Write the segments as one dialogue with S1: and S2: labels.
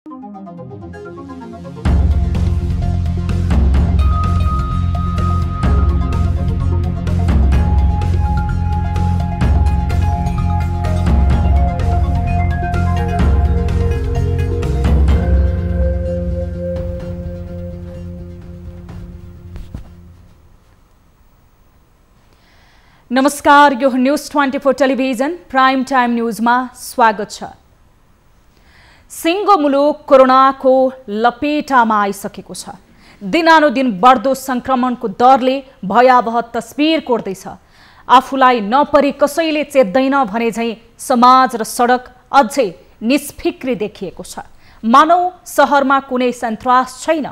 S1: नमस्कार, यो news 24 television prime time न्यूजमा स्वागत छ। सिङ्गो मुलुक कोरोनाको लपेटामा आइसकेको छ। दिनानुदिन बढ्दो संक्रमणको दरले भयावह तस्बिर कोर्दैछ। आफूलाई नपरी कसैले चेत्दैन भने झैं समाज र सडक अझै निष्फिक्री देखिएको छ। मानौ शहरमा कुनै सन्तास छैन।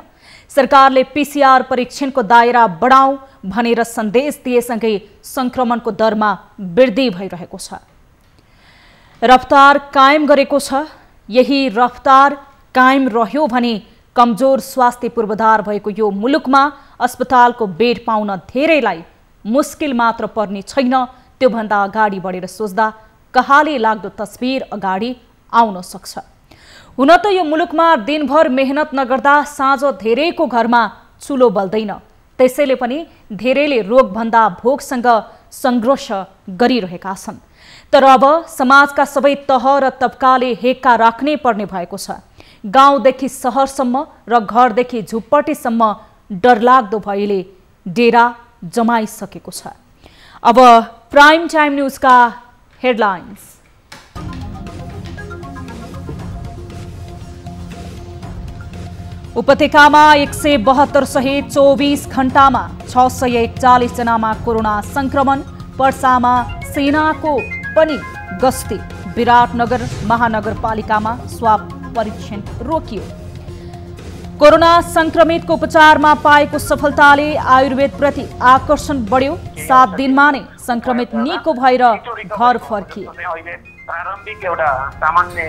S1: सरकारले पीसीआर परीक्षणको दायरा बढाऊ भनेर सन्देश दिएसँगै संक्रमणको दरमा वृद्धि भइरहेको छ। रफ्तार कायम गरेको छ। यही रफ्तार कायम रह्यो भने कमजोर स्वास्थ्य पूर्वाधार भएको यो मुलुकमा अस्पतालको बेड पाउन धेरैलाई मुस्किल मात्र पर्ने छैन। त्योभन्दा अगाडि बढेर सोच्दा कहाली लाग्दो तस्बिर अगाडि आउन सक्छ। हुन त यो मुलुकमा दिनभर मेहनत नगर्दा साँझ धेरैको घरमा चुलो बल्दैन। त्यसैले पनि धेरैले रोगभन्दा भोकसँग संघर्ष गरिरहेका छन्। तर अब समाजका सबै तह र तबकाले हेक्का राख्नै पर्ने भएको छ। गाउँदेखि सहरसम्म र घरदेखि झुप्पटीसम्म डरलाग्दो भयले डेरा जमाइसकेको छ। अब प्राइम टाइम न्यूजका हेडलाइन्स। उपत्यकामा 172 सहित 24 घण्टामा 641 जनामा कोरोना संक्रमण। पर्सामा सेनाको पनि गस्ती। विराटनगर महानगरपालिकामा स्वाब परीक्षण रोकियो। कोरोना संक्रमितको उपचारमा पाएको सफलताले आयुर्वेदप्रति आकर्षण बढ्यो। 7 दिनमा नै संक्रमित निको भएर घर फर्किए।
S2: प्रारम्भिक एउटा सामान्य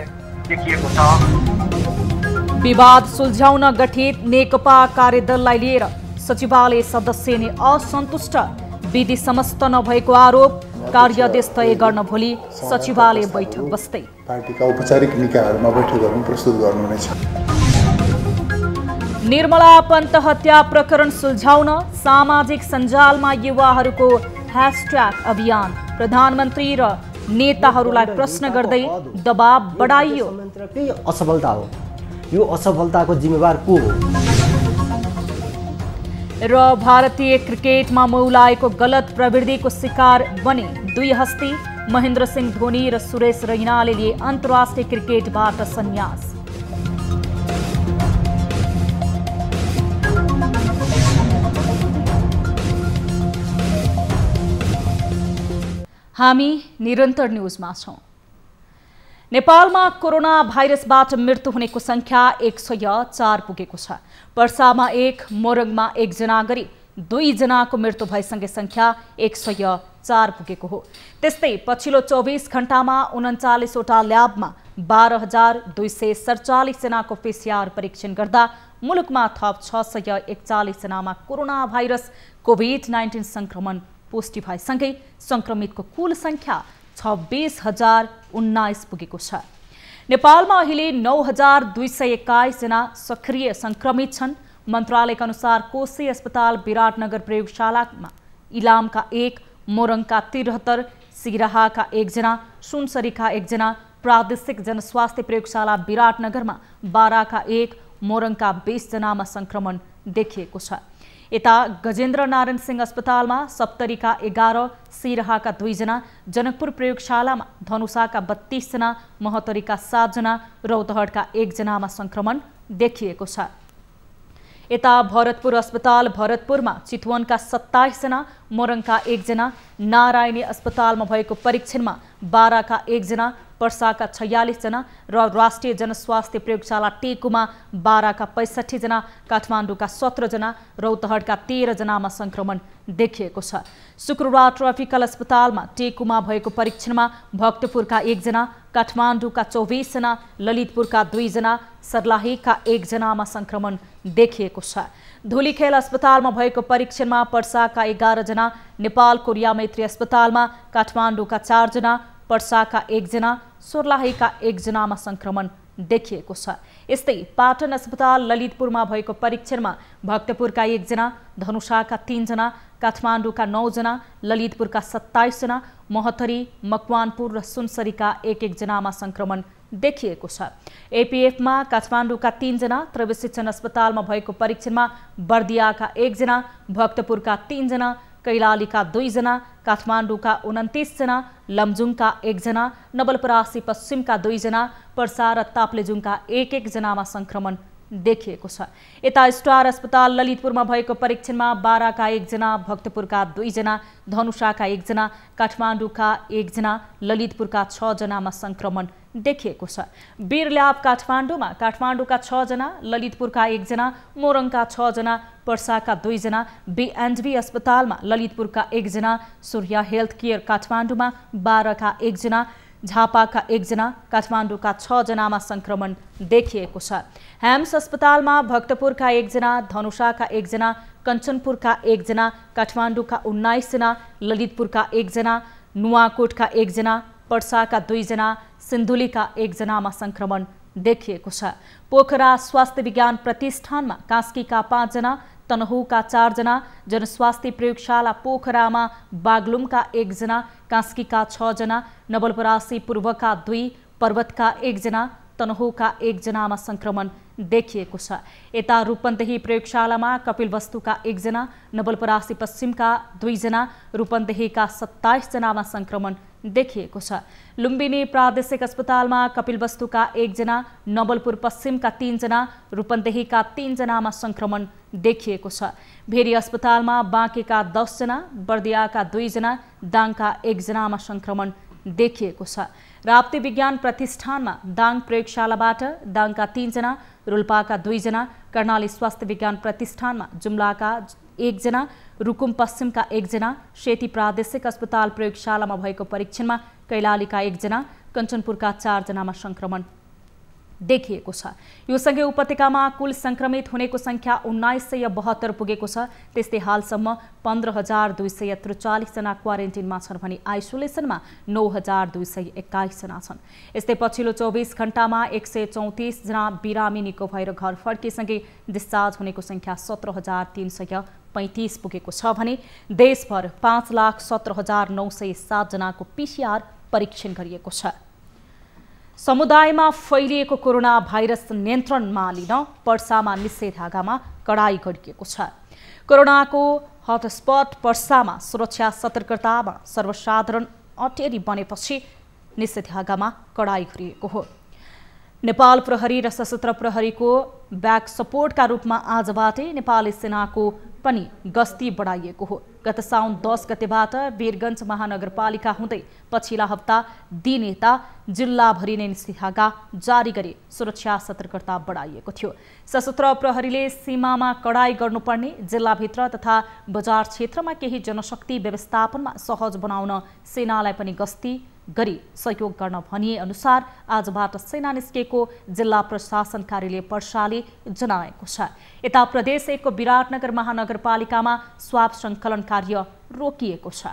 S2: देखिएको छ।
S1: विवाद सुल्झाउन गठित नेकपा कार्यदललाई लिएर सचिवालय सदस्य नै असन्तुष्ट। विधि समस्त नभएको आरोप। कार्यादेश तय गर्न भोलि सचिवालय बैठक बस्दै।
S3: पार्टीका औपचारिक निकायहरूमा बैठकहरू प्रस्तुत गर्नुहुनेछ।
S1: निर्मला पन्त हत्या प्रकरण सुल्झाउन सामाजिक सञ्जालमा युवाहरूको ह्यासट्याग अभियान। प्रधानमन्त्री र नेताहरूलाई प्रश्न गर्दै दबाब बढाइयो।
S4: असफलता हो, यो असफलताको जिम्मेवार को हो?
S1: र भारतीय क्रिकेटमा मौलाएको गलत प्रवृत्तिको शिकार बने 2 हस्ती। महेन्द्र सिंह धोनी र सुरेश रैनाले लिए अन्तर्राष्ट्रिय क्रिकेटबाट सन्यास। हामी निरन्तर न्यूजमा छौं। नेपालमा कोरोना भाइरसबाट मृत्यु हुनेको संख्या 104 पुगेको छ। पर्सामा 1, मोरङमा 1 जना गरी 2 जनाको मृत्यु भएसँगै संख्या 104 पुगेको हो। त्यस्तै पछिल्लो 24 घण्टामा 39 वटा ल्याबमा 12,247 जनाको पीसीआर परीक्षण गर्दा मुलुकमा थप 641 जनामा कोरोना भाइरस कोभिड-19 संक्रमण पुष्टि भएसँगै संक्रमितको कुल संख्या 26,019 पुगेको छ। नेपालमा अहिले 9,221 जना सक्रिय संक्रमित छन्। मन्त्रालयका अनुसार कोशी अस्पताल, विराटनगर प्रयोगशालामा इलामका 1, मोरङका 73, सिराहाका 1 जना, सुनसरीका 1 जना, प्रादेशिक जनस्वास्थ्य प्रयोगशाला विराटनगरमा 12का 1, मोरङका 20 जनामा संक्रमण देखिएको छ। यता गजेन्द्र नारायण सिंह अस्पतालमा 70का 11, सिराहाका 2 जना, जनकपुर प्रयोगशालामा धनुषाका 32 जना, महतरीका 7 जना, रौतहटका 1 जनामा संक्रमण देखिएको छ। यता भरतपुर अस्पताल भरतपुरमा चितवनका 27 जना, मोरङका 1 जना, नारायणी अस्पतालमा भएको परीक्षणमा 12का 1 जना, पर्साका 46 जना र राष्ट्रिय जनस्वास्थ्य प्रयोगशाला टेकुमा 12का 65 जना, काठमाडौँका 17 जना, रौतहटका 13 जनामा संक्रमण देखिएको छ। शुक्रबार ट्रपिकल अस्पतालमा टेकुमा भएको परीक्षणमा भक्तपुरका 1 जना, काठमाडौँका 24 जना, ललितपुरका 2 जना, सर्लाहीका 1 जनामा संक्रमण देखिएको छ। धुलीखेल अस्पतालमा भएको परीक्षणमा पर्साका 11 जना, नेपाल कोरिया मैत्री अस्पतालमा काठमाडौँका 4 जना, पर्साका 1 जना, सर्लाहीका 1 जनामा संक्रमण देखिएको छ। यस्तै पाटन अस्पताल ललितपुरमा भएको परीक्षणमा भक्तपुरका 1 जना, धनुषाका 3 जना, काठमाडौँका 9 जना, ललितपुरका 27 जना, महोत्तरी, मकवानपुर र सुनसरीका 1-1 जनामा संक्रमण देखिएको छ। एपीएफमा काठमाडौँका 3 जना, त्रिवेणी अस्पतालमा भएको परीक्षणमा बर्दियाका 1 जना, भक्तपुरका 3 जना, कैलालीका 2 जना, काठमाडौँका 29 जना, लमजुङका 1 जना, नवलपरासी पश्चिमका 2 जना, पर्सा र ताप्लेजुङका 1-1 जनामा संक्रमण देखिएको छ। यता स्टार अस्पताल ललितपुरमा भएको परीक्षणमा बाराका 1 जना, भक्तपुरका 2 जना, धनुषाका 1 जना, काठमाडौँका 1 जना, ललितपुरका 6 जनामा संक्रमण देखिएको छ। वीरल्याब काठमाडौँमा काठमाडौँका 6 जना, ललितपुरका 1 जना, मोरङका 6 जना, पर्साका 2 जना, बीएनडबी अस्पतालमा ललितपुरका 1 जना, सूर्य हेल्थ केयर काठमाडौँमा 12 का 1 जना, झापाका 1 जना, काठमाडौँका 6 जनामा संक्रमण देखिएको छ। हेम्स अस्पतालमा भक्तपुरका 1 जना, धनुषाका 1 जना, कञ्चनपुरका 1 जना, काठमाडौँका 19 जना, ललितपुरका 1 जना, नुवाकोटका 1 जना, पर्साका 2 जना, सिन्धुलीका 1 जनामा संक्रमण देखिएको छ। पोखरा स्वास्थ्य विज्ञान प्रतिष्ठानमा कास्कीका 5 जना, तनहुका 4 जना, जनस्वास्थ्य प्रयोगशाला पोखरामा बागलुङका 1 जना, कास्कीका 6 जना, नवलपरासी पूर्वका 2, पर्वतका 1 जना, तनहुका 1 जनामा संक्रमण देखिएको छ। यता रूपन्देही प्रयोगशालामा कपिलवस्तुका 1 जना, नवलपरासी पश्चिमका 2 जना, रूपन्देहीका 27 जनामा संक्रमण देखिएको छ। लुम्बिनी प्रादेशिक अस्पतालमा कपिलवस्तुका 1 जना, नवलपुर पश्चिमका 3 जना, रूपन्देहीका 3 जनामा संक्रमण देखिएको छ। भेरी अस्पतालमा बाँकेका 10 जना, बर्दियाका 2 जना, दाङका 1 जनामा संक्रमण देखिएको छ। राप्ती विज्ञान प्रतिष्ठानमा दाङ प्रयोगशालाबाट दाङका 3 जना, रोल्पाका 2 जना, कर्णाली स्वास्थ्य विज्ञान प्रतिष्ठानमा जुम्लाका 1 जना, रुकुम पश्चिमका 1 जना, सेती प्रादेशिक अस्पताल प्रयोगशालामा भएको परीक्षणमा कैलालीका 1 जना, कञ्चनपुरका 4 जनामा संक्रमण देखिएको छ। यो सँगै उपत्यकामा कुल संक्रमित हुनेको संख्या 1972 पुगेको छ। त्यस्तै हालसम्म 15,243 जना क्वारेन्टिनमा छन् भने आइसोलेसनमा 9,221 जना छन्। यस्तै पछिल्लो 24 घण्टामा 134 जना बिरामी निको भएर घर फर्केसँगै डिस्चार्ज हुनेको संख्या 17,335 पुगेको छ भने देशभर 5,17,907 जनाको पीसीआर परीक्षण गरिएको छ। समुदायमा फैलिएको कोरोना भाइरस नियन्त्रणमा लिन पर्सामा निषेधाज्ञामा कडाई गरिएको छ। कोरोनाको हटस्पट पर्सामा सुरक्षा सतर्कतामा सर्वसाधारण अटेरी बनेपछि निषेधाज्ञामा कडाई गरिएको हो। नेपाल प्रहरी र सशस्त्र प्रहरीको ब्याक सपोर्टका रूपमा आजबाटै नेपाली सेनाको पनि गस्ती बढाइएको हो। गत साउन 10 गतेबाट वीरगञ्ज महानगरपालिका हुँदै पछिल्ला हप्ता दिनेता जिल्लाभरि नै निषेधाज्ञा जारी गरी सुरक्षा सतर्कता बढाइएको थियो। सशस्त्र प्रहरीले सीमामा कडाई गर्नुपर्ने, जिल्लाभित्र तथा बजार क्षेत्रमा केही जनशक्ति व्यवस्थापनमा सहज बनाउन सेनालाई पनि गस्ती गरी सहयोग गर्न भनिए अनुसार आजबाट सेना निस्केको जिल्ला प्रशासन कार्यालय पर्साले जनाएको छ। यता प्रदेश 1 को विराटनगर महानगरपालिकामा स्वाब संकलन कार्य रोकिएको छ।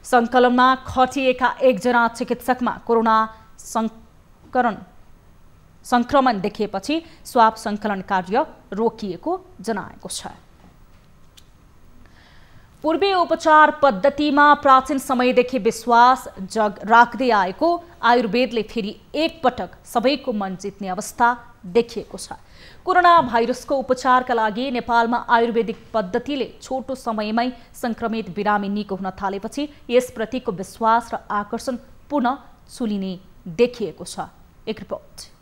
S1: संकलनमा खटिएका 1 जना चिकित्सकमा कोरोना संक्रमण देखिएपछि स्वाब संकलन कार्य रोकिएको जनाएको छ। पूर्वी उपचार पद्धतिमा प्राचीन समयदेखि विश्वास राख्दै आएको आयुर्वेदले फेरि एक पटक सबैको मन जित्ने अवस्था देखिएको छ। कोरोना भाइरसको उपचारका लागि नेपालमा आयुर्वेदिक पद्धतिले छोटो समयमै संक्रमित बिरामी निको हुन थालेपछि यसप्रतिको विश्वास र आकर्षण पुनः चुलिने देखिएको छ। एक रिपोर्ट।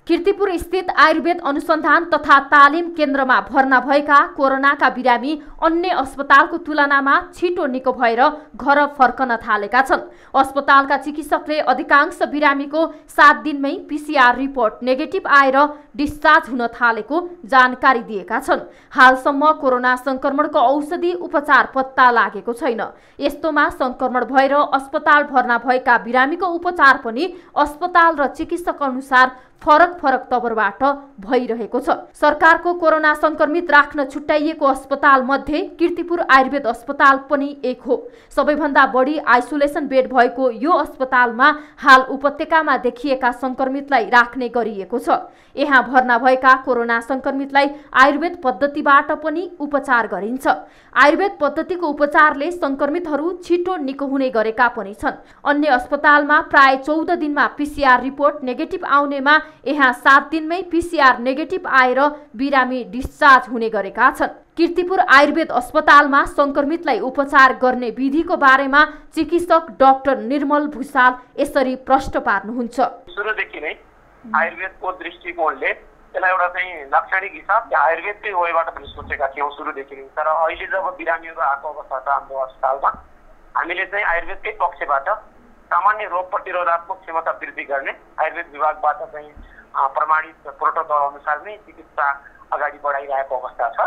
S5: कीर्तिपुर स्थित आयुर्वेद अनुसन्धान तथा तालिम केन्द्रमा भर्ना भएका कोरोनाका बिरामी अन्य अस्पतालको तुलनामा छिटो निको भएर घर फर्कन थालेका छन्। अस्पतालका चिकित्सकले अधिकांश बिरामीको 7 दिनमै पीसीआर रिपोर्ट नेगेटिभ आएर डिस्चार्ज हुन थालेको जानकारी दिएका छन्। हालसम्म कोरोना संक्रमणको औषधि उपचार पत्ता लागेको छैन। यस्तोमा संक्रमण भएर अस्पताल भर्ना भएका बिरामीको उपचार पनि अस्पताल र चिकित्सक अनुसार फरक फरक तवरबाट भइरहेको छ। सरकारको कोरोना संक्रमित राख्न छुट्याइएको अस्पताल मध्ये कीर्तिपुर आयुर्वेद अस्पताल पनि एक हो। सबैभन्दा बढी आइसोलेसन बेड भएको यो अस्पतालमा हाल उपत्यकामा देखिएका संक्रमितलाई राख्ने गरिएको छ। यहाँ भर्ना भएका कोरोना संक्रमितलाई आयुर्वेद पद्धतिबाट पनि उपचार गरिन्छ। आयुर्वेद पद्धतिको उपचारले संक्रमितहरू छिटो निको हुने गरेका पनि छन्। अन्य अस्पतालमा प्राय 14 दिनमा पीसीआर रिपोर्ट नेगेटिभ आउनेमा यहाँ 7 दिनमै पीसीआर नेगेटिभ आएर बिरामी डिस्चार्ज हुने गरेका छन्। कीर्तिपुर आयुर्वेद अस्पतालमा संक्रमितलाई उपचार गर्ने विधिको बारेमा चिकित्सक डाक्टर निर्मल भुसाल यसरी प्रश्न पार्नुहुन्छ।
S2: सुरुदेखि नै आयुर्वेदको दृष्टिकोणले त्यसलाई एउटा चाहिँ लाक्षणिक हिसाब आयुर्वेदकै वेबाट पनि सोचेका थियौँ सुरुदेखि नै। तर अहिले जब बिरामीहरू आएको अवस्था छ हाम्रो अस्पतालमा, हामीले चाहिँ आयुर्वेदकै पक्षबाट सामान्य रोग प्रतिरोधात्मक क्षमता वृद्धि गर्ने आयुर्वेद विभागबाट चाहिँ प्रमाणित प्रोटोकल अनुसार नै चिकित्सा अगाडि बढाइरहेको अवस्था छ।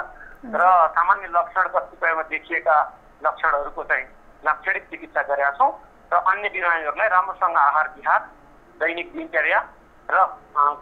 S2: र सामान्य लक्षण कतिपयमा देखिएका लक्षणहरूको चाहिँ लाक्षणिक चिकित्सा गरेका छौँ र अन्य बिरामीहरूलाई राम्रोसँग आहार विहार, दैनिक दिनचर्या र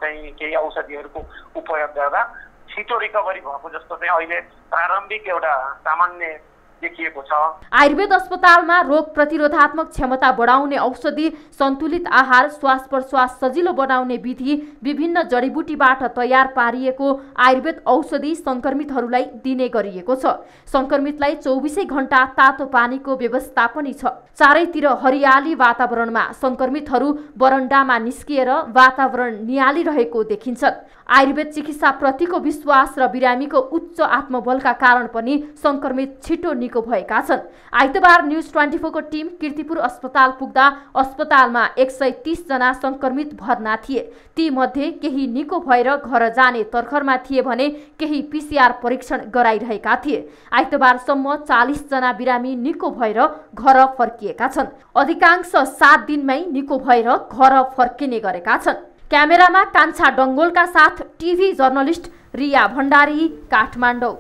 S2: चाहिँ केही औषधिहरूको उपयोग गर्दा छिटो रिकभरी भएको जस्तो चाहिँ अहिले प्रारम्भिक एउटा सामान्य देखिएको छ।
S5: आयुर्वेद अस्पतालमा रोग प्रतिरोधात्मक क्षमता बढाउने औषधि, सन्तुलित आहार, श्वास प्रश्वास सजिलो बनाउने विधि, विभिन्न जडीबुटीबाट तयार पारिएको आयुर्वेद औषधि संक्रमितहरूलाई दिने गरिएको छ। संक्रमितलाई 24 घण्टा तातो पानीको व्यवस्था पनि छ। चारैतिर हरियाली वातावरणमा संक्रमितहरू बरन्डामा निस्किएर वातावरण नियालिरहेको देखिन्छ। आयुर्वेद चिकित्सा प्रतिको विश्वास र बिरामीको उच्च आत्मबलका कारण पनि संक्रमित छिटो निको भएका छन्। आइतबार न्युज 24 को टिम कीर्तिपुर अस्पताल पुग्दा अस्पतालमा 130 जना संक्रमित भर्ना थिए। ती मध्ये केही निको भएर घर जाने तर्खरमा थिए भने केही पीसीआर परीक्षण गराइरहेका थिए। आइतबारसम्म 40 जना बिरामी निको भएर घर फर्किएका छन्। अधिकांश 7 दिनमै निको भएर घर फर्किने गरेका छन्। क्यामेरामा कान्छा डङ्गोलका साथ टिभी जर्नलिस्ट रिया भण्डारी, काठमाडौँ।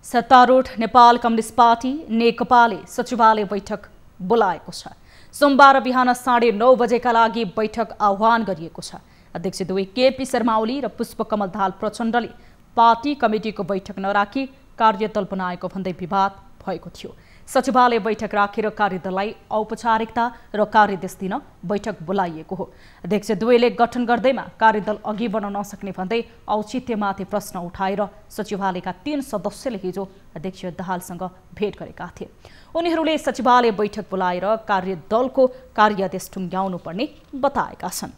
S1: सत्तारूढ नेपाल कम्युनिस्ट पार्टी नेकपाले सचिवालय बैठक बोलाएको छ। सोमबार बिहान 9:30 बजेका लागि बैठक आह्वान गरिएको छ। अध्यक्ष दुवै केपी शर्मा ओली र पुष्पकमल दाहाल प्रचण्डले पार्टी कमिटीको बैठक नराखी कार्यदल बनाएको भन्दै विवाद भएको थियो। सचिवालय बैठक राखेर कार्यदललाई औपचारिकता र कार्यदेश दिन बैठक बोलाइएको हो। अध्यक्ष दुवैले गठन गर्दैमा कार्यदल अघि बढ्न नसक्ने भन्दै औचित्यमाथि प्रश्न उठाएर सचिवालयका 3 सदस्यले हिजो अध्यक्ष दाहालसँग भेट गरेका थिए। उनीहरूले सचिवालय बैठक बोलाएर कार्यदलको कार्यादेश टुङ्ग्याउनु पर्ने बताएका छन्।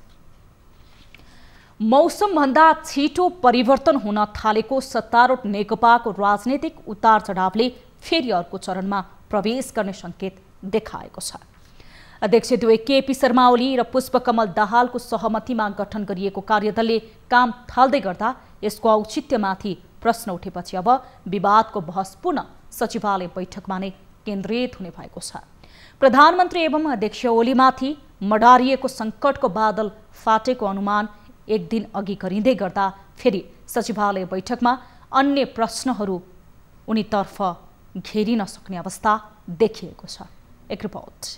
S1: मौसमभन्दा छिटो परिवर्तन हुन थालेको सत्तारूढ नेकपाको राजनीतिक उतार चढावले फेरि अर्को चरणमा प्रवेश गर्ने संकेत देखाएको छ। अध्यक्ष दुवै केपी शर्मा ओली र पुष्पकमल दाहालको सहमतिमा गठन गरिएको कार्यदलले काम थाल्दै गर्दा यसको औचित्यमाथि प्रश्न उठेपछि अब विवादको बहस पुनः सचिवालय बैठकमा नै केन्द्रित हुने भएको छ। प्रधानमन्त्री एवं अध्यक्ष ओलीमाथि मडारिएको सङ्कटको बादल फाटेको अनुमान एक दिन अघि गरिँदै गर्दा फेरि सचिवालय बैठकमा अन्य प्रश्नहरू उनीतर्फ घेरिन सक्ने अवस्था देखिएको छ। एक रिपोर्ट।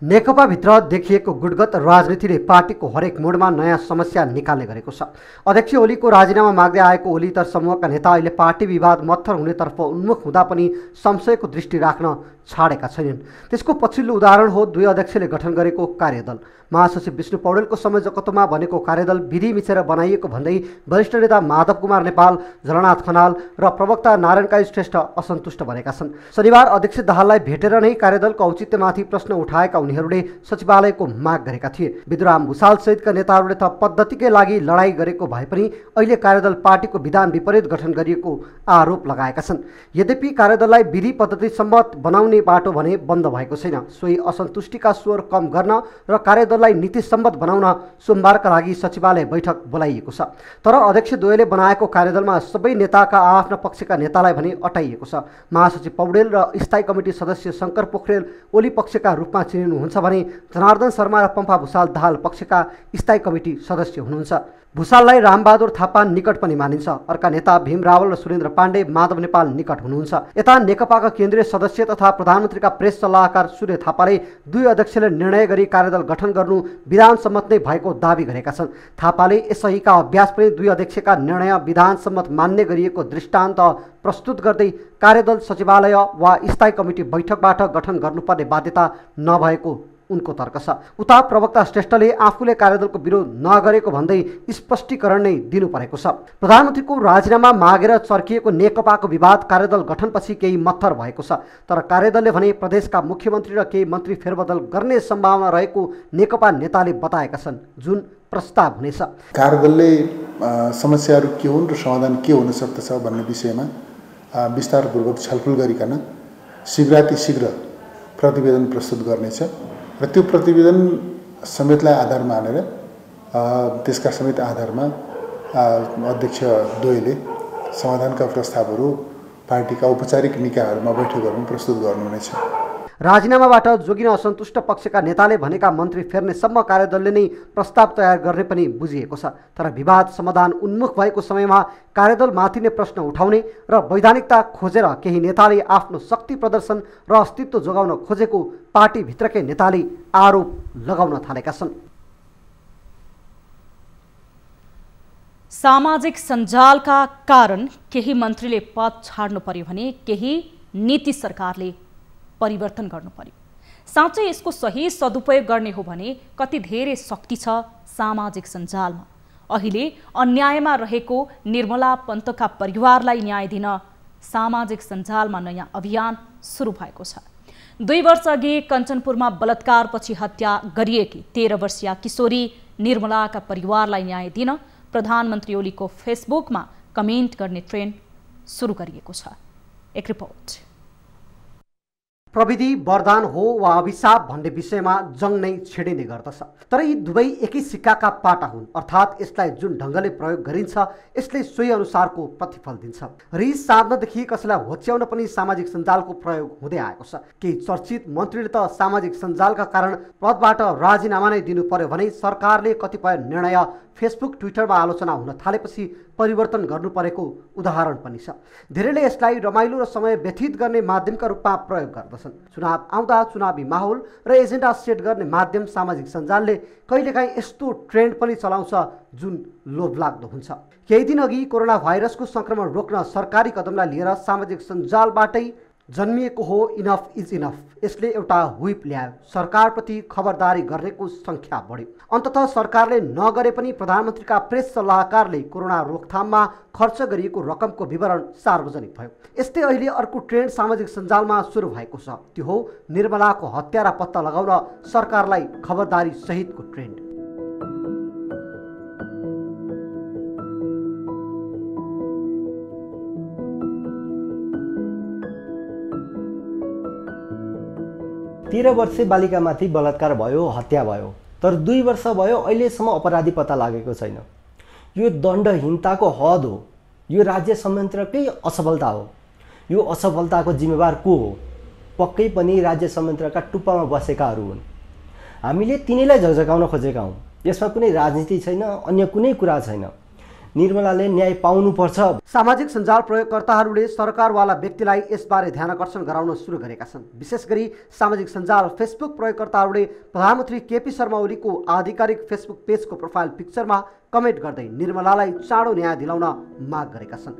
S6: नेकपाभित्र देखिएको गुटगत राजनीतिले पार्टीको हरेक मोडमा नयाँ समस्या निकाल्ने गरेको छ। अध्यक्ष ओलीको राजीनामा माग्दै आएको ओलीतर समूहका नेता अहिले पार्टी विवाद मत्थर हुनेतर्फ उन्मुख हुँदा पनि संशयको दृष्टि राख्न छाडेका छैनन्। त्यसको पछिल्लो उदाहरण हो दुई अध्यक्षले गठन गरेको कार्यदल। महासचिव विष्णु पौडेलको संयोजकत्वमा बनेको कार्यदल विधि मिचेर बनाइएको भन्दै वरिष्ठ नेता माधव कुमार नेपाल, झलनाथ खनाल र प्रवक्ता नारायण काजी श्रेष्ठ असन्तुष्ट बनेका छन्। शनिबार अध्यक्ष दाहाललाई भेटेर नै कार्यदलको औचित्यमाथि प्रश्न उठाएका उनीहरूले सचिवालयको माग गरेका थिए। विद्युराम भुसाल सहितका नेताहरूले त पद्धतिकै लागि लडाईँ गरेको भए पनि अहिले कार्यदल पार्टीको विधान विपरीत गठन गरिएको आरोप लगाएका छन्। यद्यपि कार्यदललाई विधि पद्धति सम्मत बनाउने उठाउने बाटो भने बन्द भएको छैन। सोही असन्तुष्टिका स्वर कम गर्न र कार्यदललाई नीतिसम्मत बनाउन सोमबारका लागि सचिवालय बैठक बोलाइएको छ। तर अध्यक्ष द्वयले बनाएको कार्यदलमा सबै नेताका आफ्ना पक्षका नेतालाई भने अटाइएको छ। महासचिव पौडेल र स्थायी कमिटी सदस्य शङ्कर पोखरेल ओली पक्षका रूपमा चिनिनुहुन्छ भने जनार्दन शर्मा र पम्फा भुसाल दाहाल पक्षका स्थायी कमिटी सदस्य हुनुहुन्छ। भुसाललाई रामबहादुर थापा निकट पनि मानिन्छ। अर्का नेता भीम रावल र सुरेन्द्र पाण्डे माधव नेपाल निकट हुनुहुन्छ। यता नेकपाका केन्द्रीय सदस्य तथा प्रधानमन्त्रीका प्रेस सल्लाहकार सूर्य थापाले दुई अध्यक्षले निर्णय गरी कार्यदल गठन गर्नु विधानसम्मत नै भएको दावी गरेका छन्। थापाले यसैका अभ्यास पनि दुई अध्यक्षका निर्णय विधानसम्मत मान्ने गरिएको दृष्टान्त प्रस्तुत गर्दै कार्यदल सचिवालय वा स्थायी कमिटी बैठकबाट गठन गर्नुपर्ने बाध्यता नभएको उनको तर्क छ। उता प्रवक्ता श्रेष्ठले आफूले कार्यदलको विरोध नगरेको भन्दै स्पष्टीकरण नै दिनु परेको छ। प्रधानमन्त्रीको राजीनामा मागेर चर्किएको नेकपाको विवाद कार्यदल गठनपछि केही मत्थर भएको छ। तर कार्यदलले भने प्रदेशका मुख्यमन्त्री र केही मन्त्री फेरबदल गर्ने सम्भावना रहेको नेकपा नेताले बताएका छन्, जुन प्रस्ताव हुनेछ।
S3: कार्यदलले समस्याहरू के हुन् र समाधान के हुन सक्दछ भन्ने विषयमा विस्तारपूर्वक छलफल गरिकन शीघ्रातिशीघ्र प्रतिवेदन प्रस्तुत गर्नेछ र त्यो प्रतिवेदन समेतलाई आधार मानेर त्यसका समेत आधारमा अध्यक्ष द्वयले समाधानका प्रस्तावहरू पार्टीका औपचारिक निकायहरूमा बैठकहरूमा प्रस्तुत गर्नुहुनेछ।
S6: राजीनामाबाट जोगिन असन्तुष्ट पक्षका नेताले भनेका मन्त्री फेर्नेसम्म कार्यदलले नै प्रस्ताव तयार गर्ने पनि बुझिएको छ। तर विवाद समाधान उन्मुख भएको समयमा कार्यदलमाथि नै प्रश्न उठाउने र वैधानिकता खोजेर केही नेताले आफ्नो शक्ति प्रदर्शन र अस्तित्व जोगाउन खोजेको पार्टीभित्रकै नेताले आरोप लगाउन थालेका छन्।
S1: सामाजिक सञ्जालका कारण केही मन्त्रीले पद छाड्नु पर्यो भने केही नीति सरकारले परिवर्तन गर्नु पर्यो। साँच्चै यसको सही सदुपयोग गर्ने हो भने कति धेरै शक्ति छ सामाजिक सञ्जालमा। अहिले अन्यायमा रहेको निर्मला पन्तका परिवारलाई न्याय दिन सामाजिक सञ्जालमा नयाँ अभियान सुरु भएको छ। 2 वर्ष अघि कञ्चनपुरमा बलात्कारपछि हत्या गरिएकी 13 वर्षीय किशोरी निर्मलाका परिवारलाई न्याय दिन प्रधानमन्त्री ओलीको फेसबुकमा कमेन्ट गर्ने ट्रेन्ड सुरु गरिएको छ। एक रिपोर्ट।
S6: प्रविधि वरदान हो वा अभिशाप भन्ने विषयमा जङ नै छिडिने गर्दछ। तर यी दुवै एकै सिक्काका पाटा हुन्, अर्थात् यसलाई जुन ढङ्गले प्रयोग गरिन्छ यसले सोही अनुसारको प्रतिफल दिन्छ। रिस साध्नदेखि कसैलाई होच्याउन पनि सामाजिक सञ्जालको प्रयोग हुँदै आएको छ। केही चर्चित मन्त्रीले त सामाजिक सञ्जालका कारण पदबाट राजीनामा नै दिनु पर्यो भने सरकारले कतिपय निर्णय फेसबुक ट्विटरमा आलोचना हुन थालेपछि परिवर्तन गर्नु परेको उदाहरण पनि छ। धेरैले यसलाई रमाइलो र समय व्यतीत गर्ने माध्यमका रूपमा प्रयोग गर्दछन्। चुनाव आउँदा चुनावी माहौल र एजेन्डा सेट गर्ने माध्यम सामाजिक सञ्जालले कहिलेकाहीँ यस्तो ट्रेन्ड पनि चलाउँछ जुन लोभलाग्दो हुन्छ। केही दिन अघि कोरोना भाइरसको सङ्क्रमण रोक्न सरकारी कदमलाई लिएर सामाजिक सञ्जालबाटै जन्मिएको हो इनफ इज इनफ। यसले एउटा व्हिप ल्यायो, सरकारप्रति खबरदारी गर्नेको सङ्ख्या बढ्यो। अन्ततः सरकारले नगरे पनि प्रधानमन्त्रीका प्रेस सल्लाहकारले कोरोना रोकथाममा खर्च गरिएको रकमको विवरण सार्वजनिक भयो। यस्तै अहिले अर्को ट्रेन्ड सामाजिक सञ्जालमा सुरु भएको छ। त्यो हो निर्मलाको हत्यारा पत्ता लगाउन सरकारलाई खबरदारी सहितको ट्रेन्ड।
S4: तेह्र वर्षीय बालिकामाथि बलात्कार भयो, हत्या भयो, तर 2 वर्ष भयो अहिलेसम्म अपराधी पत्ता लागेको छैन। यो दण्डहीनताको हद हो। यो राज्य संयन्त्रकै असफलता हो। यो असफलताको जिम्मेवार को हो? पक्कै पनि राज्य संयन्त्रका टुप्पामा बसेकाहरू हुन्। हामीले तिनीलाई झकझकाउन खोजेका हौँ। यसमा कुनै राजनीति छैन, अन्य कुनै कुरा छैन। निर्मलाले न्याय पाउनुपर्छ।
S6: सामाजिक सञ्जाल प्रयोगकर्ताहरूले सरकारवाला व्यक्तिलाई यसबारे ध्यानकर्षण गराउन सुरु गरेका छन्। विशेष गरी सामाजिक सञ्जाल फेसबुक प्रयोगकर्ताहरूले प्रधानमन्त्री केपी शर्मा ओलीको आधिकारिक फेसबुक पेजको प्रोफाइल पिक्चरमा कमेन्ट गर्दै निर्मलालाई चाँडो न्याय दिलाउन माग गरेका छन्।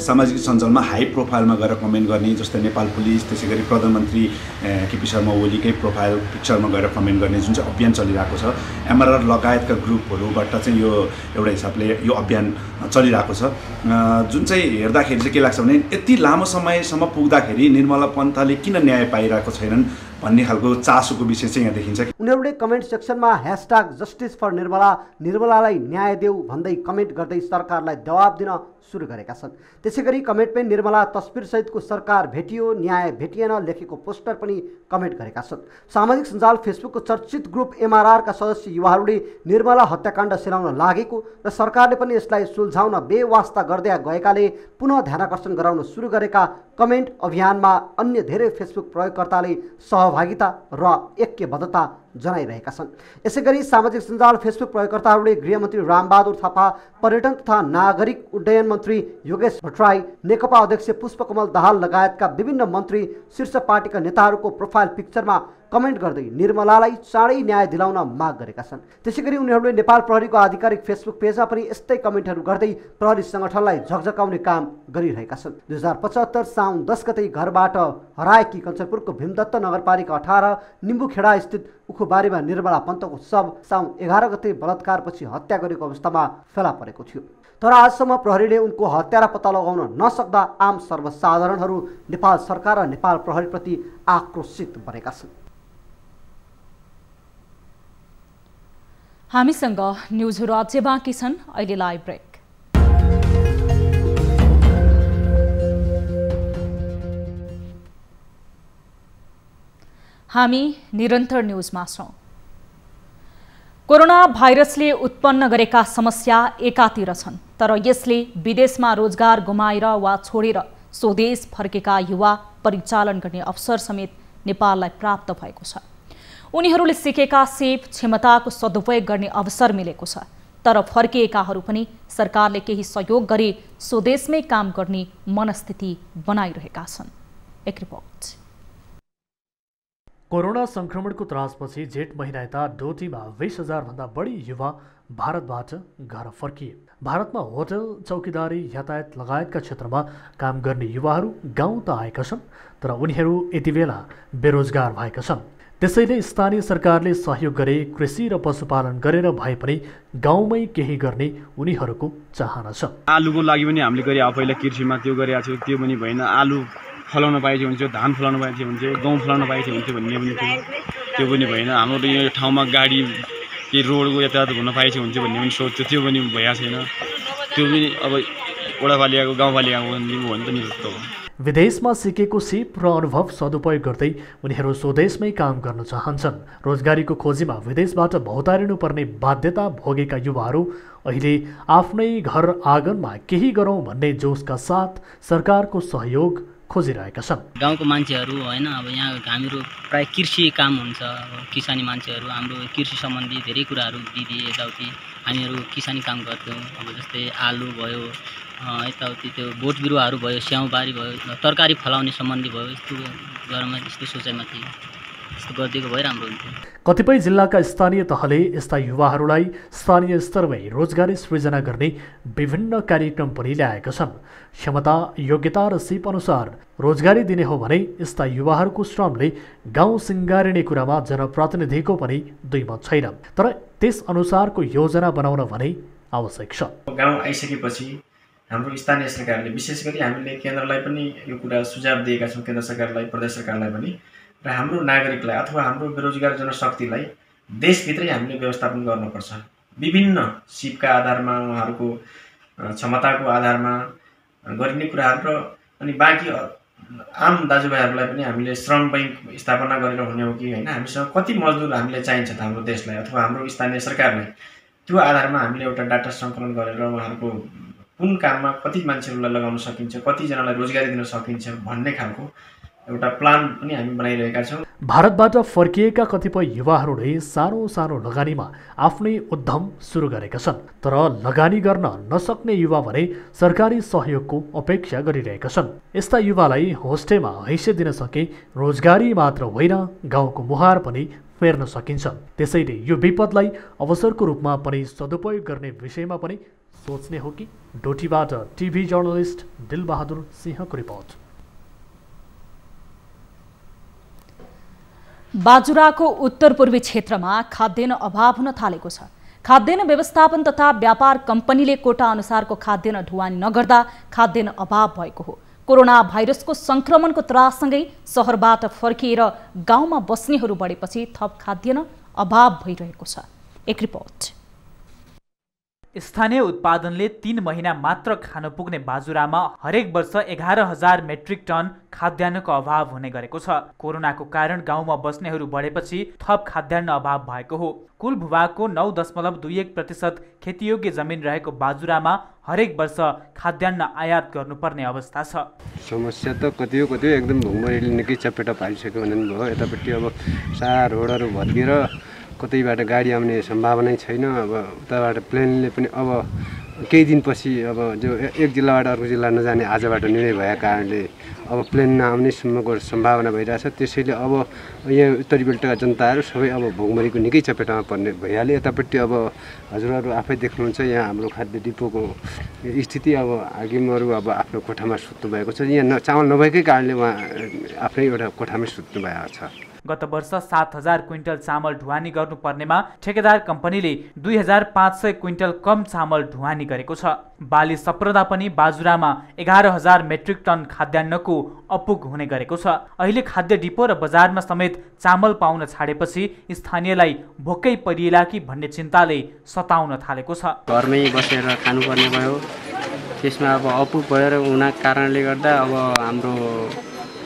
S7: सामाजिक सञ्जालमा हाई प्रोफाइलमा गएर कमेन्ट गर्ने, जस्तै नेपाल पुलिस, त्यसै गरी प्रधानमन्त्री केपी शर्मा ओलीकै प्रोफाइल पिक्चरमा गएर कमेन्ट गर्ने जुन चाहिँ अभियान चलिरहेको छ, एमआरआर लगायतका ग्रुपहरूबाट चाहिँ यो एउटा हिसाबले यो अभियान चलिरहेको छ। जुन चाहिँ हेर्दाखेरि चाहिँ के लाग्छ भने यति लामो समयसम्म पुग्दाखेरि निर्मला पन्तले किन न्याय पाइरहेको छैनन् भन्ने खालको चासोको विषय चाहिँ यहाँ देखिन्छ।
S6: उनीहरूले कमेन्ट सेक्सनमा #जस्टिस फर निर्मलालाई न्याय देऊ भन्दै कमेन्ट गर्दै सरकारलाई दबाब दिन सुरु गरेका छन्। त्यसैगरी कमेन्टमै निर्मला तस्बिरसहितको सरकार भेटियो न्याय भेटिएन लेखेको पोस्टर पनि कमेन्ट गरेका छन्। सामाजिक सञ्जाल फेसबुकको चर्चित ग्रुप MRRका सदस्य युवाहरूले निर्मला हत्याकाण्ड सेलाउन लागेको र सरकारले पनि यसलाई सुल्झाउन बेवास्ता गर्दै गएकाले पुनः ध्यानाकर्षण गराउन सुरु गरेका कमेन्ट अभियानमा अन्य धेरै फेसबुक प्रयोगकर्ताले सहभागिता र ऐक्यबद्धता जनाइरहेका छन्। यसैगरी सामाजिक सञ्जाल फेसबुक प्रयोगकर्ताहरूले गृहमन्त्री रामबहादुर थापा, पर्यटन तथा नागरिक उड्डयन मन्त्री योगेश भट्टराई, नेकपा अध्यक्ष पुष्पकमल दाहाल लगायतका विभिन्न मन्त्री शीर्ष पार्टीका नेताहरूको प्रोफाइल पिक्चरमा कमेन्ट गर्दै निर्मलालाई चाँडै न्याय दिलाउन माग गरेका छन्। त्यसैगरी उनीहरूले नेपाल प्रहरीको आधिकारिक फेसबुक पेजमा पनि यस्तै कमेन्टहरू गर्दै प्रहरी सङ्गठनलाई झकझकाउने काम गरिरहेका छन्। 2075 साउन 10 गते घरबाट हराएकी कञ्चनपुरको भीमदत्त नगरपालिका 18 निम्बुखेडा स्थित उखुबारीमा निर्मला पन्तको शव साउन 11 गते बलात्कारपछि हत्या गरेको अवस्थामा फेला परेको थियो। तर आजसम्म प्रहरीले उनको हत्यारा पत्ता लगाउन नसक्दा आम सर्वसाधारणहरू नेपाल सरकार र नेपाल प्रहरीप्रति आक्रोशित बनेका छन्।
S1: हामीसँग न्युजहरू अझै बाँकी छन्, अहिले लाइभ ब्रेक। हामी निरन्तर न्युजमा छौं। कोरोना भाइरसले उत्पन्न गरेका समस्या एकातिर छन्, तर यसले विदेशमा रोजगार गुमाएर वा छोडेर स्वदेश फर्केका युवा परिचालन गर्ने अवसर समेत नेपाललाई प्राप्त भएको छ। उनीहरूले सिकेका सिप क्षमताको सदुपयोग गर्ने अवसर मिलेको छ। तर फर्किएकाहरू पनि सरकारले केही सहयोग गरी स्वदेशमै काम गर्ने मनस्थिति बनाइरहेका छन्। एक रिपोर्ट।
S8: कोरोना संक्रमणको त्रासपछि जेठ महिना यता डोटीमा 20,000 भन्दा बढी युवा भारतबाट घर फर्किए। भारतमा होटल, चौकीदारी, यातायात लगायतका क्षेत्रमा काम गर्ने युवाहरू गाउँ त आएका छन्, तर उनीहरू यति बेला बेरोजगार भएका छन्। त्यसैले स्थानीय सरकारले सहयोग गरे कृषि र पशुपालन गरेर भए पनि गाउँमै केही गर्ने उनीहरूको चाहना छ।
S9: आलुको लागि पनि हामीले गरे पहिला कृषिमा त्यो गरेको थियो, त्यो पनि भएन। आलु फलाउन पाइथ्यो हुन्थ्यो, धान फलाउन पाइथ्यो हुन्थ्यो, गहुँ फलाउन पाइथ्यो हुन्थ्यो भन्ने पनि थियो, त्यो पनि भएन। हाम्रो यो ठाउँमा गाडी के रोडको यातायात हुन पाइथ्यो हुन्थ्यो भन्ने पनि सोच थियो, त्यो पनि भइएको छैन। त्यो पनि अब वडापालिकाको गाउँपालिकाको हो भने त नि जस्तो हो।
S8: विदेशमा सिकेको सिप र अनुभव सदुपयोग गर्दै उनीहरू स्वदेशमै काम गर्न चाहन्छन्। रोजगारीको खोजीमा विदेशबाट भौतारिनुपर्ने बाध्यता भोगेका युवाहरू अहिले आफ्नै घर आँगनमा केही गरौँ भन्ने जोसका साथ सरकारको सहयोग खोजिरहेका छन्।
S10: गाउँको मान्छेहरू होइन, अब यहाँ हामीहरू प्राय कृषि काम हुन्छ, किसानी मान्छेहरू हाम्रो कृषि सम्बन्धी धेरै कुराहरू दिदी यताउति हामीहरू किसानी काम गर्थ्यौँ। अब जस्तै आलु भयो, यताउति त्यो बोट बिरुवाहरू भयो, स्याउबारी भयो, तरकारी फलाउने सम्बन्धी भयो, यस्तो गरमा यस्तो सोचाइमा थिए, यस्तो गरिदिएको भए राम्रो हुन्थ्यो।
S8: कतिपय जिल्लाका स्थानीय तहले यस्ता युवाहरूलाई स्थानीय स्तरमै रोजगारी सृजना गर्ने विभिन्न कार्यक्रम पनि ल्याएका छन्। क्षमता, योग्यता र सिप अनुसार रोजगारी दिने हो भने यस्ता युवाहरूको श्रमले गाउँ सिँगारिने कुरामा जनप्रतिनिधिको पनि दुई मत छैन, तर त्यस अनुसारको योजना बनाउन भने आवश्यक छ।
S11: गाउँ आइसकेपछि हाम्रो स्थानीय सरकारले विशेष गरी हामीले केन्द्रलाई पनि यो कुरा सुझाव दिएका छौँ, केन्द्र सरकारलाई, प्रदेश सरकारलाई पनि, र हाम्रो नागरिकलाई अथवा हाम्रो बेरोजगार जनशक्तिलाई देशभित्रै हामीले व्यवस्थापन गर्नुपर्छ। विभिन्न सिपका आधारमा, उहाँहरूको क्षमताको आधारमा गरिने कुराहरू र अनि बाँकी आम दाजुभाइहरूलाई पनि हामीले श्रम बैंक स्थापना गरेर हुने हो कि होइन, हामीसँग कति मजदुर हामीले चाहिन्छ त हाम्रो देशलाई अथवा हाम्रो स्थानीय सरकारलाई, त्यो आधारमा हामीले एउटा डाटा सङ्कलन गरेर उहाँहरूको कुन काममा कति मान्छेहरूलाई लगाउन सकिन्छ, कतिजनालाई रोजगारी दिन सकिन्छ भन्ने खालको एउटा प्लान पनि हामी बनाइरहेका छौँ।
S8: भारतबाट फर्किएका कतिपय युवाहरूले सानो सानो लगानीमा आफ्नै उद्यम सुरु गरेका छन्, तर लगानी गर्न नसक्ने युवा भने सरकारी सहयोगको अपेक्षा गरिरहेका छन्। यस्ता युवालाई होस्टेमा हैसियत दिन सके रोजगारी मात्र होइन, गाउँको मुहार पनि फेर्न सकिन्छ। त्यसैले यो विपदलाई अवसरको रूपमा पनि सदुपयोग गर्ने विषयमा पनि सोच्ने हो कि? डोटीबाट टिभी जर्नलिस्ट दिलबहादुर सिंहको रिपोर्ट।
S1: बाजुराको उत्तर पूर्वी क्षेत्रमा खाद्यान्न अभाव हुन थालेको छ। खाद्यान्न व्यवस्थापन तथा व्यापार कम्पनीले कोटा अनुसारको खाद्यान्न ढुवानी नगर्दा खाद्यान्न अभाव भएको हो। कोरोना भाइरसको संक्रमणको त्राससँगै सहरबाट फर्किएर गाउँमा बस्नेहरू बढेपछि थप खाद्यान्न अभाव भइरहेको छ। एक रिपोर्ट।
S12: स्थानीय उत्पादनले 3 महिना मात्र खान पुग्ने बाजुरामा हरेक वर्ष 11,000 मेट्रिक टन खाद्यान्नको अभाव हुने गरेको छ। कोरोनाको कारण गाउँमा बस्नेहरू बढेपछि थप खाद्यान्न अभाव भएको हो। कुल भूभागको 9.21% खेतीयोग्य जमिन रहेको बाजुरामा हरेक वर्ष खाद्यान्न आयात गर्नुपर्ने अवस्था छ।
S13: समस्या त कति एकदम भुकमरीले निकै चपेटा पारिसक्यो भने भयो। यतापट्टि अब सारा रोडहरू भत्किएर कतैबाट गाडी आउने सम्भावनै छैन। अब उताबाट प्लेनले पनि अब केही दिनपछि अब जो एक जिल्लाबाट अर्को जिल्ला नजाने आजबाट निर्णय भएको कारणले अब प्लेन नआउने सम्मको सम्भावना भइरहेछ। त्यसैले अब यहाँ उत्तरी बेल्टका जनताहरू सबै अब भुकमरीको निकै चपेटामा पर्ने भइहाल्यो। यतापट्टि अब हजुरहरू आफै देख्नुहुन्छ यहाँ हाम्रो खाद्य डिपोको स्थिति। अब हाकिमहरू अब आफ्नो कोठामा सुत्नु भएको छ। यहाँ चामल नभएकै कारणले उहाँ आफ्नै एउटा कोठामै सुत्नु भएको छ।
S12: गत वर्ष 7,000 क्विन्टल चामल ढुवानी गर्नुपर्नेमा ठेकेदार कम्पनीले 2,500 क्विन्टल कम चामल ढुवानी गरेको छ। बाली सप्रदा पनि बाजुरामा 11,000 मेट्रिक टन खाद्यान्नको अपुग हुने गरेको छ। अहिले खाद्य डिपो र बजारमा समेत चामल पाउन छाडेपछि स्थानीयलाई भोकै परिएला कि भन्ने चिन्ताले सताउन थालेको छ।
S14: घरमै बसेर खानुपर्ने भयो। त्यसमा अब अपुग भएर हुनाको कारणले गर्दा अब हाम्रो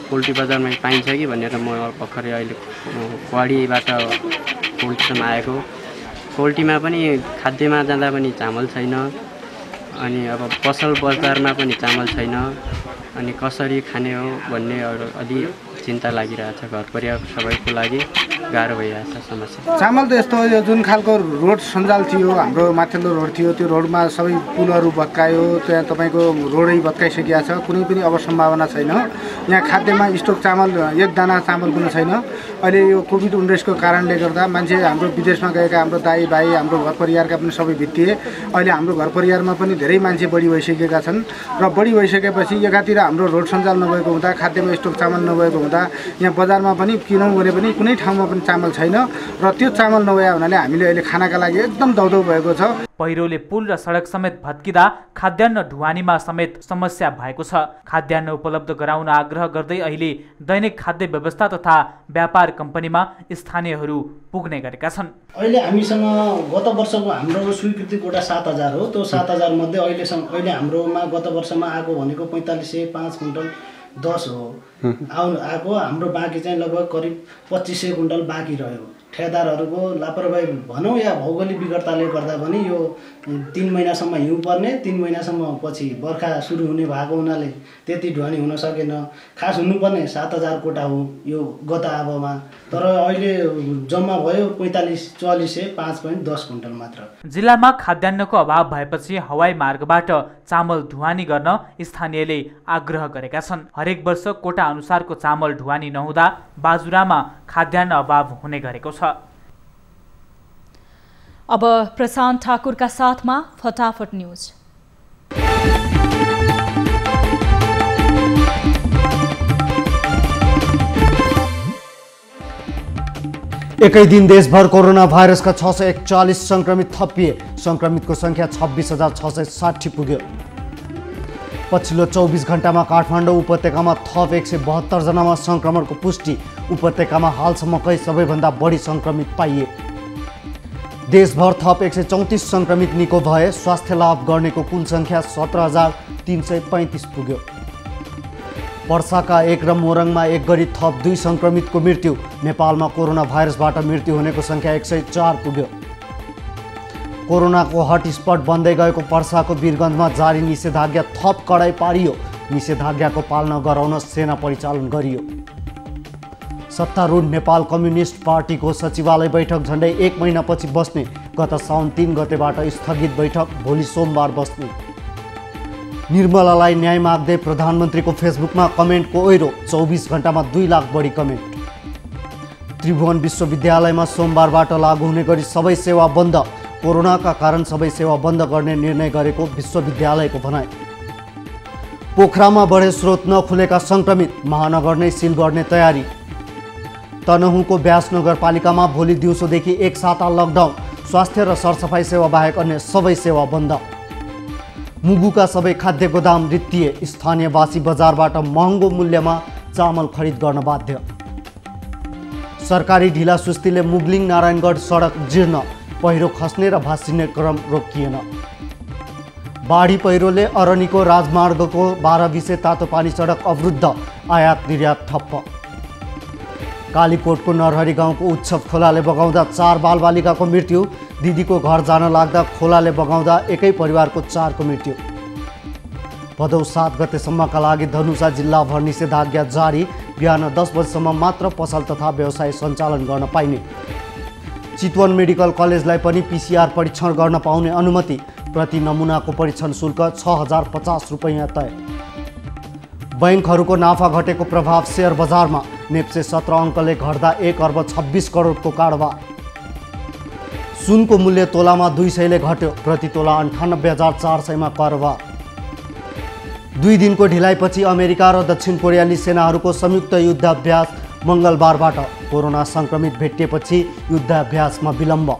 S14: पोल्ट्री बजारमा पाइन्छ कि भनेर म भर्खरै अहिले क्वाडीबाट पोल्ट्रीसम्म आएको। पोल्ट्रीमा पनि खाद्यमा जाँदा पनि चामल छैन, अनि अब पसल बजारमा पनि चामल छैन, अनि कसरी खाने हो भन्ने अलि चिन्ता लागिरहेछ। घर परिवार सबैको लागि गाह्रो भइरहेछ समस्या।
S15: चामल त यस्तो हो, जुन खालको रोड सञ्जाल थियो, हाम्रो माथिल्लो रोड थियो, त्यो रोडमा सबै पुलहरू भत्कायो। त्यहाँ तपाईँको रोडै भत्काइसकेको छ। कुनै पनि अब सम्भावना छैन। यहाँ खाद्यमा स्टक चामल एक दाना चामल पनि छैन। अहिले यो कोभिड-19 को कारणले गर्दा मान्छे हाम्रो विदेशमा गएका हाम्रो दाइ भाइ हाम्रो घर परिवारका पनि सबै भित्तिए। अहिले हाम्रो घर परिवारमा पनि धेरै मान्छे बढी भइसकेका छन् र बढी भइसकेपछि एकातिर हाम्रो रोड सञ्जाल नभएको हुँदा, खाद्यमा स्टक चामल नभएको हुँदा यहाँ बजारमा पनि किनौँ भने पनि कुनै ठाउँमा पनि चामल छैन र त्यो चामल नभए हुनाले हामीले अहिले खानाका लागि एकदम दौडौ भएको छ।
S12: पहिरोले पुल र सडक समेत भत्किँदा खाद्यान्न ढुवानीमा समेत समस्या भएको छ। खाद्यान्न उपलब्ध गराउन आग्रह गर्दै अहिले दैनिक खाद्य व्यवस्था तथा व्यापार कम्पनीमा स्थानीयहरू पुग्ने गरेका छन्।
S16: अहिले हामीसँग गत वर्षको हाम्रो स्वीकृति कोटा 7,000 हो। त्यो 7,000 मध्ये अहिले हाम्रोमा गत वर्षमा आएको भनेको 4505 क्विन्टल 10 हो आएको। हाम्रो बाँकी चाहिँ लगभग करिब 2500 क्विन्टल बाँकी रह्यो। ठेकेदारहरूको लापरवाही भनौँ या भौगोलिक विकटताले गर्दा पनि यो 3 महिनासम्म हिउँ पर्ने, 3 महिनासम्म पछि बर्खा सुरु हुने भएको हुनाले त्यति ढुवानी हुन सकेन। खास हुनुपर्ने 7,000 कोटा हो यो गत आबोमा, तर अहिले जम्मा भयो 45,44,05.10 क्विन्टल मात्र।
S12: जिल्लामा खाद्यान्नको अभाव भएपछि हवाई मार्गबाट चामल ढुवानी गर्न स्थानीयले आग्रह गरेका छन्। हरेक वर्ष कोटा अनुसारको चामल ढुवानी नहुँदा बाजुरामा खाद्यान्न अभाव हुने गरेको छ।
S1: अब प्रशान्त ठाकुरका साथमा फटाफट न्यूज।
S4: एकै दिन देशभर कोरोना भाइरसका 641 संक्रमित थपिए। संक्रमितको संख्या 26,660 पुग्यो। पछिल्लो 24 घण्टामा काठमाडौँ उपत्यकामा थप 172 जनामा संक्रमणको पुष्टि। उपत्यकामा हालसम्मकै सबैभन्दा बढी संक्रमित पाइए। देशभर थप 134 संक्रमित निको भए। स्वास्थ्य लाभ गर्नेको कुल संख्या 17,335 पुग्यो। पर्साका 1 र मोरङमा 1 गरी थप 2 संक्रमितको मृत्यु। नेपालमा कोरोना भाइरसबाट मृत्यु हुनेको संख्या 104 पुग्यो। कोरोनाको हटस्पट बन्दै गएको पर्साको वीरगन्जमा जारी निषेधाज्ञा थप कडाइ पारियो। निषेधाज्ञाको पालना गराउन सेना परिचालन गरियो। सत्तारूढ नेपाल कम्युनिस्ट पार्टीको सचिवालय बैठक झन्डै 1 महिनापछि बस्ने। गत साउन 3 गतेबाट स्थगित बैठक भोलि सोमबार बस्ने। निर्मलालाई न्याय माग्दै प्रधानमन्त्रीको फेसबुकमा कमेन्टको ओइरो। 24 घण्टामा 2 लाख बढी कमेन्ट। त्रिभुवन विश्वविद्यालयमा सोमबारबाट लागू हुने गरी सबै सेवा बन्द। कोरोनाका कारण सबै सेवा बन्द गर्ने निर्णय गरेको विश्वविद्यालयको भनाइ। पोखरामा बढे स्रोत नखुलेका संक्रमित। महानगर नै सिल गर्ने तयारी। तनहुँको व्यास नगरपालिकामा भोलि दिउँसोदेखि 1 साता लकडाउन। स्वास्थ्य र सरसफाई सेवा बाहेक अन्य सबै सेवा बन्द। मुगुका सबै खाद्य गोदाम रित्तिए, स्थानीयवासी बजारबाट महँगो मूल्यमा चामल खरिद गर्न बाध्य। सरकारी ढिला सुस्तीले मुगलिङ नारायणगढ सडक जीर्ण, पहिरो खस्ने र भासिने क्रम रोकिएन। बाढी पहिरोले अरनीको राजमार्गको 12 विषे तातोपानी सडक अवरुद्ध, आयात निर्यात ठप्प। कालीकोटको नरहरी गाउँको उत्सव खोलाले बगाउँदा 4 बालबालिकाको मृत्यु, दिदीको घर जान लाग्दा खोलाले बगाउँदा एकै परिवारको 4 को मृत्यु। भदौ 7 गतेसम्मका लागि धनुषा जिल्लाभर निषेधाज्ञा जारी, बिहान 10 बजेसम्म मात्र पसल तथा व्यवसाय सञ्चालन गर्न पाइने। चितवन मेडिकल कलेजलाई पनि PCR परीक्षण गर्न पाउने अनुमति, प्रति नमुनाको परीक्षण शुल्क 6050 रुपैयाँ तय। बैंकहरूको नाफा घटेको प्रभाव शेयर बजारमा, नेप्से 17 अङ्कले घट्दा 1 अर्ब 26 करोडको कारोबार। सुनको मूल्य तोलामा 200ले घट्यो, प्रति तोला 98,400 मा कारोबार। 2 दिनको ढिलाइपछि अमेरिका र दक्षिण कोरियाली सेनाहरूको संयुक्त युद्धाभ्यास मङ्गलबारबाट, कोरोना सङ्क्रमित भेटिएपछि युद्धाभ्यासमा विलम्ब।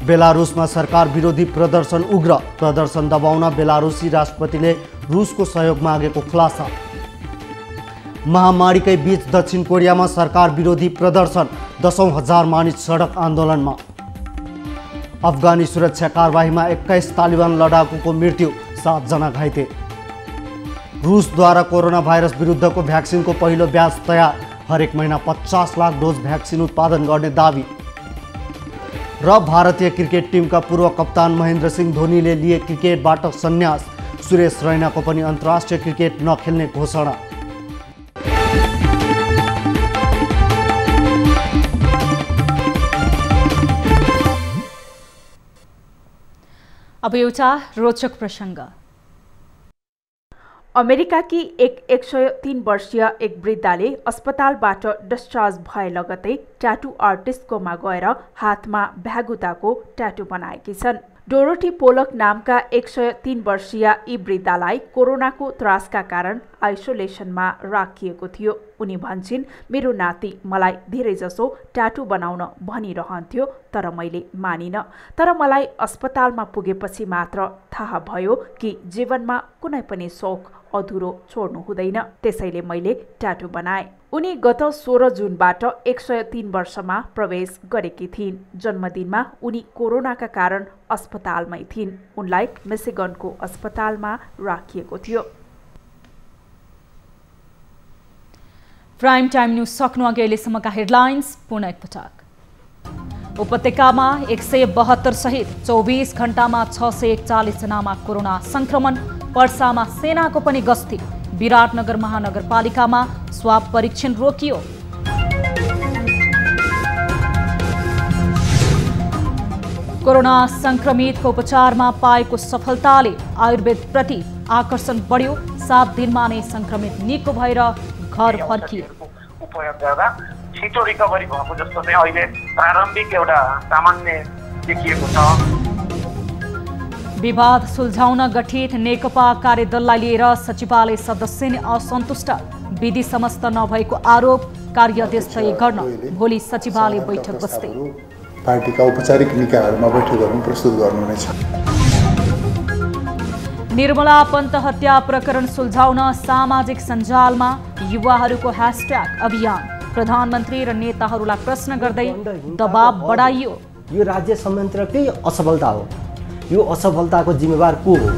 S4: बेलारुसमा सरकार विरोधी प्रदर्शन उग्र, प्रदर्शन दबाउन बेलारुसी राष्ट्रपतिले रुसको सहयोग मागेको खुलासा। महामारीकै बीच दक्षिण कोरियामा सरकार विरोधी प्रदर्शन, 10,000 मानिस सडक आन्दोलनमा। अफगानी सुरक्षा कारबाहीमा 21 तालिबान लडाकुको मृत्यु, 7 जना घाइते। रुसद्वारा कोरोना भाइरस विरुद्धको भ्याक्सिनको पहिलो ब्याच तयार, हरेक महिना 50 लाख डोज भ्याक्सिन उत्पादन गर्ने दावी। र भारतीय क्रिकेट टिमका पूर्व कप्तान महेन्द्र सिंह धोनीले लिए क्रिकेटबाट सन्यास, सुरेश रैनाको पनि अन्तर्राष्ट्रिय क्रिकेट नखेल्ने घोषणा।
S1: अब एउटा रोचक प्रसङ्ग।
S17: अमेरिकाकी 103 वर्षीय एक वृद्धाले अस्पतालबाट डिस्चार्ज भए लगतै ट्याटू आर्टिस्टकोमा गएर हातमा भ्यागुताको ट्याटू बनाएकी छन्। डोरोटी पोलक नामका 103 वर्षीय यी वृद्धालाई कोरोनाको त्रासका कारण आइसोलेसनमा राखिएको थियो। उनी भन्छन्, मेरो नाति मलाई धेरैजसो ट्याटू बनाउन भनिरहन्थ्यो, तर मैले मानिन। तर मलाई अस्पतालमा पुगेपछि मात्र थाहा भयो कि जीवनमा कुनै पनि शौक अधुरो छोड्नु हुँदैन, त्यसैले मैले ट्याटू बनाए। उनी गत 16 जुनबाट 103 वर्षमा प्रवेश गरेकी थिइन्। जन्मदिनमा उनी कोरोनाका कारण अस्पतालमै थिइन्। उनलाई मिशिगनको अस्पतालमा राखिएको थियो।
S1: प्राइम टाइम न्यूज सक्नु अघि अहिलेसम्मका हेडलाइन्स पुनः एकपटक। उपत्यकामा 172 सहित 24 घण्टामा 641 जनामा कोरोना संक्रमण। पर्सामा सेनाको पनि गस्ती। विराटनगर महानगरपालिकामा स्वाब परीक्षण रोकियो। कोरोना संक्रमितको उपचारमा पाएको सफलताले आयुर्वेदप्रति आकर्षण बढ्यो। 7 दिनमा नै संक्रमित निको भएर घर फर्किए।
S2: उपयोग गर्दा छिटो रिकभरी भएको जस्तो चाहिँ अहिले प्रारम्भिक एउटा सामान्य देखिएको छ।
S1: विवाद सुल्झाउन गठित नेकपा कार्यदललाई लिएर सचिवालय सदस्य नै असन्तुष्ट। विधि समस्त नभएको आरोप, कार्यादेश तय गर्न भोलि सचिवालय बैठक बस्दै।
S3: पार्टीका औपचारिक निकायहरूमा बैठकहरू प्रस्तुत गर्नुहुनेछ।
S1: निर्मला पन्त हत्या प्रकरण सुल्झाउन सामाजिक सञ्जालमा युवाहरूको ह्यासट्याग अभियान। प्रधानमन्त्री र नेताहरूलाई प्रश्न गर्दै दबाब बढाइयो।
S4: यो राज्य संयन्त्रकै असफलता हो। यो असफलताको जिम्मेवार को हो?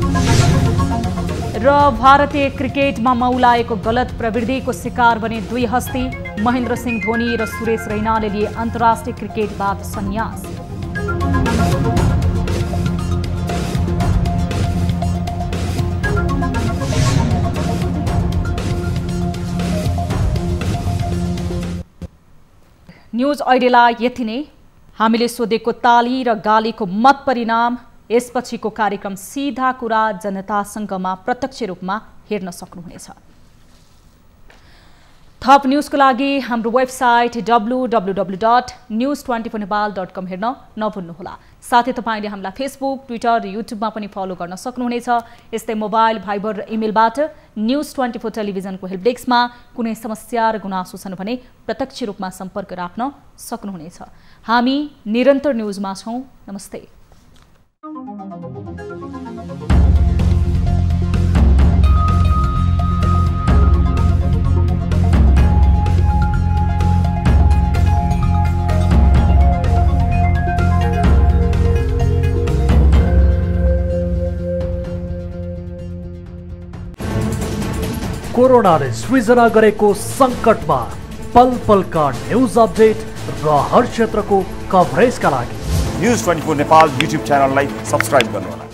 S1: र भारतीय क्रिकेटमा मौलाएको गलत प्रवृत्तिको शिकार बने 2 हस्ती। महेन्द्र सिंह धोनी र सुरेश रैनाले लिए अन्तर्राष्ट्रिय क्रिकेटबाट सन्यास। न्यूज अहिलेलाई यति नै। हामीले सोधेको ताली र गालीको मत परिणाम यसपछिको कार्यक्रम सीधा कुरा जनतासँगमा प्रत्यक्ष रूपमा हेर्न सक्नुहुनेछ। थप न्यूजको लागि हाम्रो वेबसाइट www.news24nepal.com हेर्न नभुल्नुहोला। साथै तपाईले हामीलाई फेसबुक, ट्विटर र युट्युबमा पनि फलो गर्न सक्नुहुनेछ। यस्तै मोबाइल, भाइबर र इमेलबाट न्यूज24 टेलिभिजनको हेल्प डेस्कमा कुनै समस्या र गुनासो छन् भने प्रत्यक्ष रूपमा सम्पर्क राख्न सक्नुहुनेछ। हामी निरन्तर न्यूजमा छौं। नमस्ते।
S8: कोरोनाले सृजना गरेको सङ्कटमा पल पलका न्युज अपडेट र हर क्षेत्रको कभरेजका लागि
S18: न्युज 24 नेपाल युट्युब च्यानललाई सब्स्क्राइब गर्नुहोला।